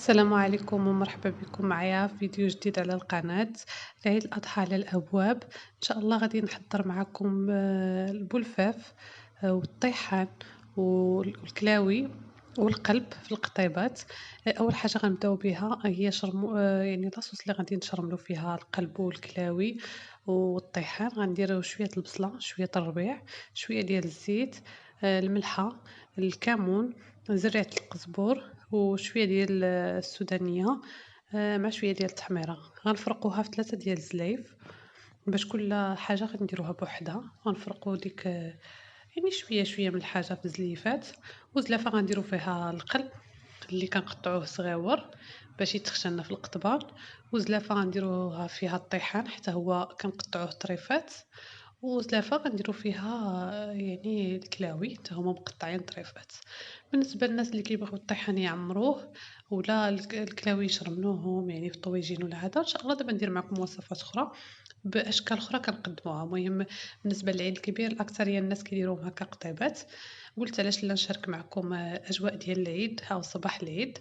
السلام عليكم ومرحبا بكم معايا في فيديو جديد على القناة. عيد الأضحى على الأبواب، إن شاء الله غادي نحضر معكم البلفاف والطيحان والكلاوي والقلب في القطيبات. أول حاجة غنبداو بها هي شرمو يعني لاصوص اللي غادي نشرملو فيها القلب والكلاوي والطيحان. غنديرو شوية البصلة، شوية الربيع، شوية ديال الزيت، الملحة، الكمون، زريعة القزبور وشوية ديال السودانية، مع شوية ديال التحميرة. غنفرقوها في 3 ديال الزلايف باش كل حاجة غنديروها بوحدها. غنفرقو ديك يعني شوية شوية من الحاجة في زليفات. وزلافة غنديرو فيها القلب اللي كنقطعوه صغيور باش يتخشن في القطبان، وزلافة غنديروها فيها الطيحان حتى هو كنقطعوه طريفات، وزلافة غنديرو فيها يعني الكلاوي حتى هما مقطعين طريفات. بالنسبة للناس اللي كيبغيو الطيحان يعمروه ولا الكلاوي يشرملوهم يعني في الطويجين ولا هذا، ان شاء الله دابا ندير معكم وصفات اخرى باشكال اخرى كنقدموها. المهم بالنسبه للعيد الكبير الاكثريه الناس كيديروهم هكا قطيبات. قلت علاش لا نشارك معكم اجواء ديال العيد او صباح العيد.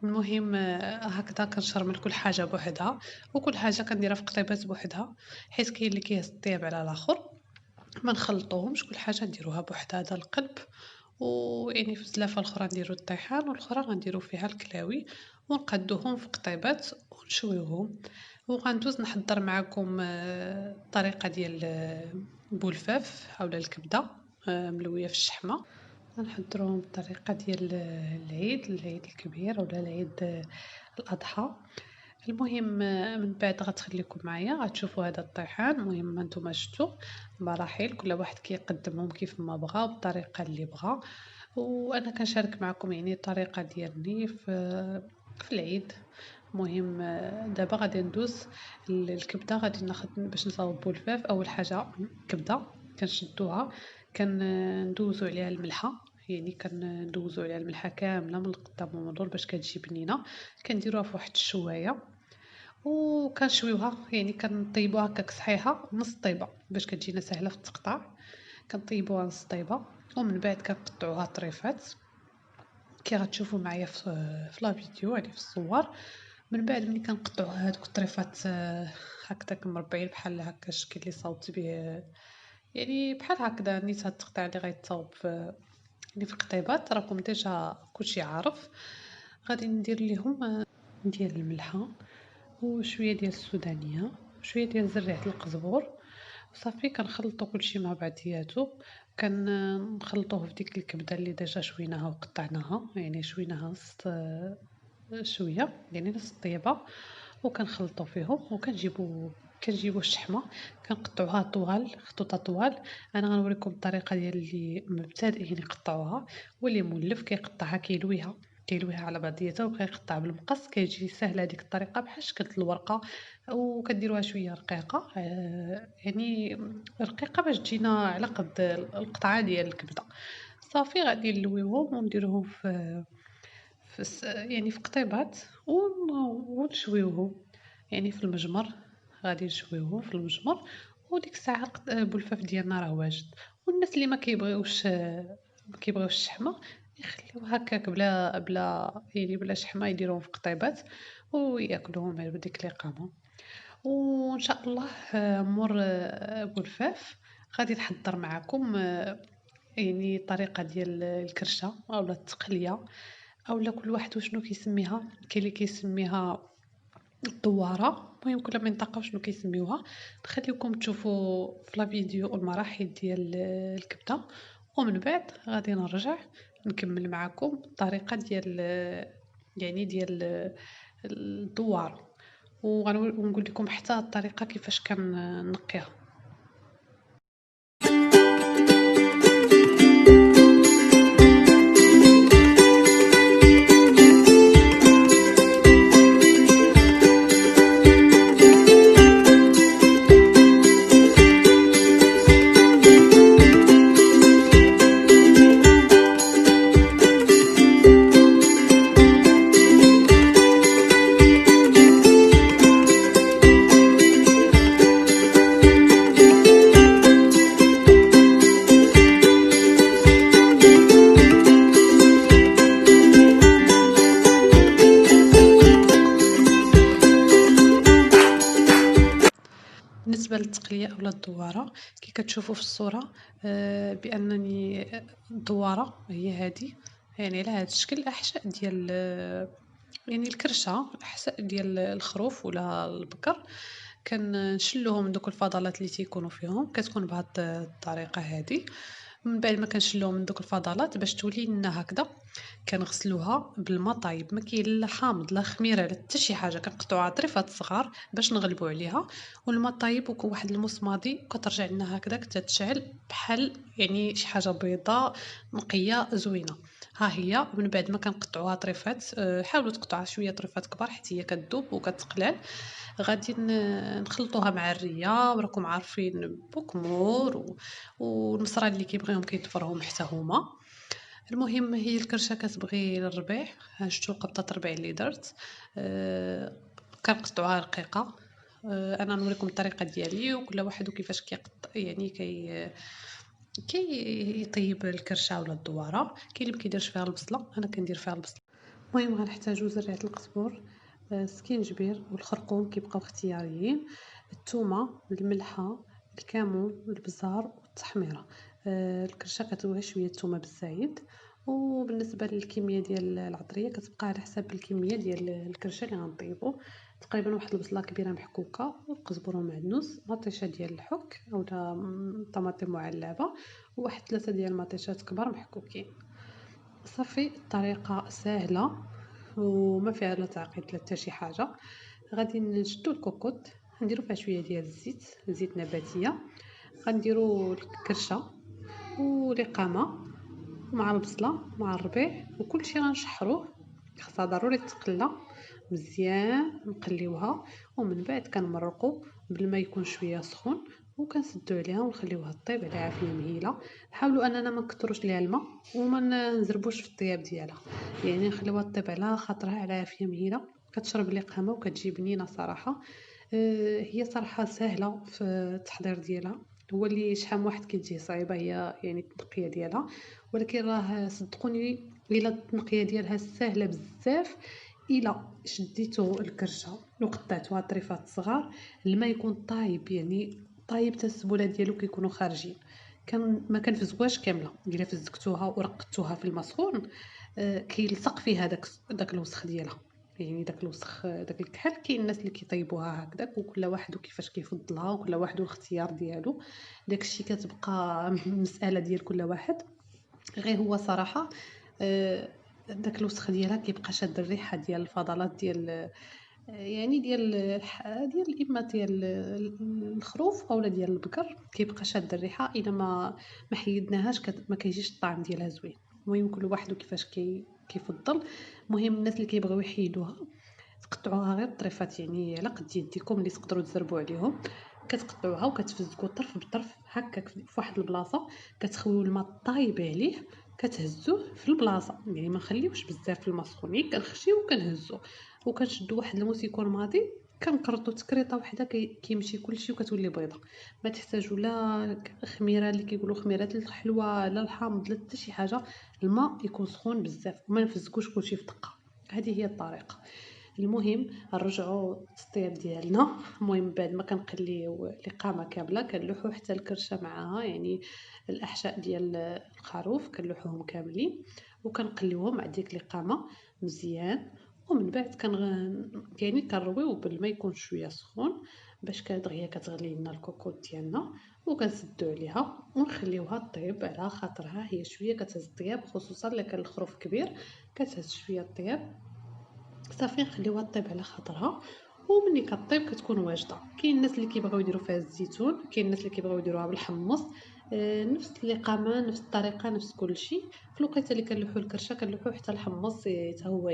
المهم هكذا كنشرمل كل حاجه بوحدها، وكل حاجه كنديرها في قطيبات بوحدها، حيت كاين اللي كيهز الطياب على الاخر. ما نخلطوهمش، كل حاجه نديروها بوحدها. هذا القلب، ويعني في الزلافه الاخرى نديرو الطيحان، والاخرى غنديرو فيها الكلاوي ونقادوهم في قطيبات ونشويوهم. وغندوز نحضر معكم الطريقه ديال بولفاف اولا الكبده ملويه في الشحمه. غنحضروهم بالطريقه ديال العيد الكبير ولا العيد الاضحى. المهم من بعد غتخليكم معايا غتشوفوا هذا الطيحان. المهم انتم شفتوا مراحل، كل واحد كيقدمهم كيف ما بغى بالطريقه اللي بغى، وانا كنشارك معكم يعني الطريقه ديالني في العيد. المهم دابا غادي ندوز الكبده. غادي ناخذ باش نصاوبوا الفاف. اول حاجه كبده كنشدوها، كندوزو عليها الملحه، يعني كندوزو عليها الملحه كامله من القدام ومن اللور باش كتجي بنينه. كنديروها في واحد الشوايه وكنشويوها، يعني كنطيبوها هكاك صحيحه نص طيبه باش كتجينا سهله في التقطاع. كنطيبوها نص طيبه ومن بعد كنقطعوها طريفات كي غتشوفوا معايا في لا فيديو يعني في الصور. من بعد ملي كنقطعوا هذوك الطريفات هكذاك مربعين بحال هكا الشكل اللي صاوبت به، يعني بحال هكذا نيت هاد التقطيع اللي غيتصاوب يعني في القطيبات راكم ديجا كلشي عارف. غادي ندير ليهم ندير الملحه وشويه ديال السودانيه وشويه ديال زريعه القزبور، صافي كنخلطو كلشي مع بعضياتو. كنخلطوه في ديك الكبده اللي ديجا شويناها وقطعناها، يعني شويناها نص شويه يعني نص طيبه، وكنخلطو فيهم كنجيبو الشحمه كنقطعوها طوال خطوطه طوال. انا غنوريكم الطريقه ديال اللي مبتدئين يقطعوها، واللي مولف كيقطعها كيلويها على بعضياتها وكيقطع بالمقص. كيجي سهله هذيك الطريقه بحال شكل الورقه، وكديروها شويه رقيقه يعني رقيقه باش تجينا على قد القطعه ديال الكبده. صافي غادي نلويوهم ونديروهم يعني في قطيبات ونشويوهم يعني في المجمر. غادي نشويوهم في المجمر، وديك الساعه البلفاف ديالنا راه واجد. والناس اللي ما كيبغيوش الشحمه يخليوه هكاك بلا شحمه، يديروهم في قطيبات وياكلوهم بديك الاقامه. وان شاء الله مور بلفاف غادي نحضر معكم يعني الطريقه ديال الكرشه اولا التقليه اولا كل واحد وشنو كيسميها. كاين اللي كيسميها الدواره، المهم كل منطقه وشنو كيسميوها. نخليكم تشوفوا في لا فيديو المراحل ديال الكبده، ومن بعد غادي نرجع نكمل معكم الطريقه ديال يعني ديال الدوار، ونقول لكم حتى الطريقه كيفاش كنقيها. بالنسبة للتقلية أو الدوارة كي كتشوفوا في الصورة بأنني الدوارة هي هذه، يعني على هذا الشكل الأحشاء ديال يعني الكرشة، الأحشاء ديال الخروف ولا البقر كنشلوهم من دوك الفضلات اللي تيكونوا فيهم، كتكون بهاد الطريقة هذه. من بعد ما كنشلوهم من دوك الفضلات باش تولي لنا هكذا كنغسلوها بالما طايب، ما كاين لا حامض لا خميره لا حتى شي حاجه، كنقطعوها طريفات صغار باش نغلبوا عليها، والما طايب وكون واحد المصماضي وكترجع لنا هكذاك تتشعل بحال يعني شي حاجه بيضاء نقيه زوينه. ها هي من بعد ما كنقطعوها طريفات، حاولوا تقطعوها شويه طريفات كبار حيت هي كتذوب وكتقلال. غادي نخلطوها مع الريه وراكم عارفين بوكمور والمصرا اللي كيبغيهم كيضفرهم حتى هما. المهم هي الكرشه كتبغي الربيع، ها شفتوا القبطه الربيع اللي درت. كنقطعوها رقيقه. انا نوريكم الطريقه ديالي وكل واحد وكيفاش كيقطع يعني كيطيب الكرشه ولا الدواره. كاين اللي مكيديرش فيها البصله، انا كندير فيها البصله. المهم غنحتاجو زريعه القزبور، سكينجبير والخرقوم كيبقاو اختياريين، الثومه، الملحه، الكمون، البزار والتحميره. الكرشه كتبغي شويه الثومه بالزايد. وبالنسبه للكميه ديال العطريه كتبقى على حساب الكميه ديال الكرشه اللي غنطيبو. تقريبا واحد البصله كبيره محكوكه والقزبر ومعدنوس، مطيشه ديال الحك اولا طماطم معلبه، وواحد 3 ديال المطيشات كبار محكوكين. صافي الطريقه سهله وما فيها لا تعقيد لا حتى شي حاجه. غادي نشدو الكوكوط، نديرو فيها شويه ديال الزيت، زيت نباتيه، غنديرو الكرشه والقامه مع البصله مع الربيع وكلشي غنشحروه. خاصها ضروري تقلى مزيان، نقليوها ومن بعد كنمرقو بالماء يكون شويه سخون وكنسدو عليها ونخليوها طيب على عافيه مهيله. نحاولوا اننا ما نكثروش ليها الماء وما نزربوش في الطياب ديالها، يعني نخليوها طيب على خاطرها على عافيه مهيله. كتشرب القامه وكتجي بنينه صراحه. هي صراحه سهله في التحضير ديالها، هو اللي شحال من واحد كتجيه صعيبه هي يعني التنقيه ديالها، ولكن راه صدقوني الا التنقيه ديالها سهله بزاف. الا شديتو الكرشه وقطعتوها طريفات صغار، الماء يكون طايب يعني طايب حتى السبوله ديالو كيكونوا خارجين. ما كنفزقوهاش كامله، الا فزقتوها ورقدتوها في الماء سخون كيلصق فيها داك الوسخ ديالها، يعني داك الوسخ داك الكحل. كاين الناس اللي كيطيبوها هكذاك وكل واحد وكيفاش كيفضلها وكل واحد والاختيار ديالو، داكشي كتبقى مساله ديال كل واحد. غير هو صراحه داك الوسخ ديالها كيبقى شاد الريحه ديال الفضلات ديال يعني ديال اما ديال الخروف اولا ديال البقر، كيبقى شاد الريحه الا ما حيدناهاش ما كيجيش الطعم ديالها زوين. المهم كل واحد وكيفاش كيفضل. المهم الناس اللي كيبغيو يحيدوها تقطعوها غير طريفات يعني على قد يديكم اللي تقدروا تزربوا عليهم. كتقطعوها وكتفزقوا طرف بطرف هكاك في واحد البلاصه، كتخويو الماء طايب عليه، كتهزوه في البلاصه، يعني ما نخليوش بزاف في الماء سخون، كنخشيو وكنهزوه وكنشدو واحد الموسيكور ماضي، كنقرطو تكريطه وحده كيمشي كلشي وكتولي بيضه. ما تحتاجوا لا خميره اللي كيقولوا خميره الحلوى لا الحامض لا حتى شي حاجه، الماء يكون سخون بزاف وما نفزقوش كلشي في دقه. هذه هي الطريقه. المهم نرجعوا للطياب ديالنا. المهم بعد ما كنقليو القامه كامله كنلوحو حتى الكرشه معاها، يعني الاحشاء ديال الخروف كنلوحوهم كاملين وكنقليوهم مع ديك القامه مزيان. ومن بعد يعني كنرويو بالماء يكون شويه سخون باش دغيا كتغلي لنا الكوكوط ديالنا وكنسدو عليها ونخليوها طيب على خاطرها هي شويه كتهز الطياب، خصوصا الا كان الخروف كبير كتهز شويه الطياب. صافي نخليوها طيب على خاطرها ومني كطيب كتكون واجده. كاين الناس اللي كيبغيو يديروا فيها الزيتون، كاين الناس اللي كيبغيو يديروها بالحمص. نفس الاقامه نفس الطريقه نفس كل شيء. في الوقيته اللي كنلوحو الكرشه كنلوحو حتى الحمص حتى هو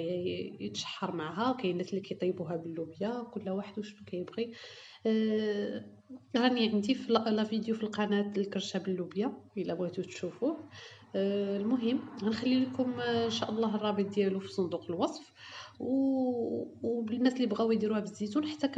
يتشحر معها. كاين الناس اللي كيطيبوها باللوبيا، كل واحد وشنو كيبغي. راني عندي في لا فيديو في القناه الكرشه باللوبيا الا بغيتو تشوفوه. المهم غنخلي لكم ان شاء الله الرابط ديالو في صندوق الوصف. وبالناس اللي بغاو يديروها بالزيتون حتى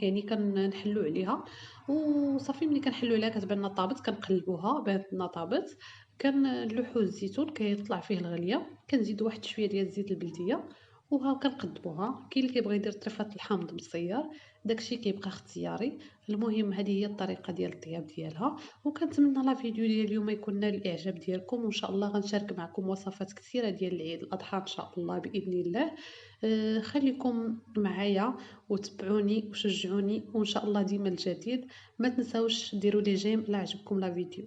يعني كنحلو عليها وصافي. ملي كنحلو عليها كتبان لنا طابت كنقلبوها بانت لنا طابت، كنلوحو الزيتون كيطلع فيه الغليه، كنزيدو واحد شويه ديال الزيت البلديه وها كنقدموها. كاين اللي كيبغي يدير طريفة الحامض مصيّر، داكشي كيبقى اختياري. المهم هذه هي الطريقة ديال الطياب ديالها، وكنتمنى لا فيديو ديال اليوم يكون نال الإعجاب ديالكم، وإن شاء الله غنشارك معكم وصفات كثيرة ديال العيد الأضحى إن شاء الله بإذن الله. خليكم معايا وتبعوني وشجعوني، وإن شاء الله ديما الجديد. ما تنساوش ديروا لي جيم إلا عجبكم لا فيديو.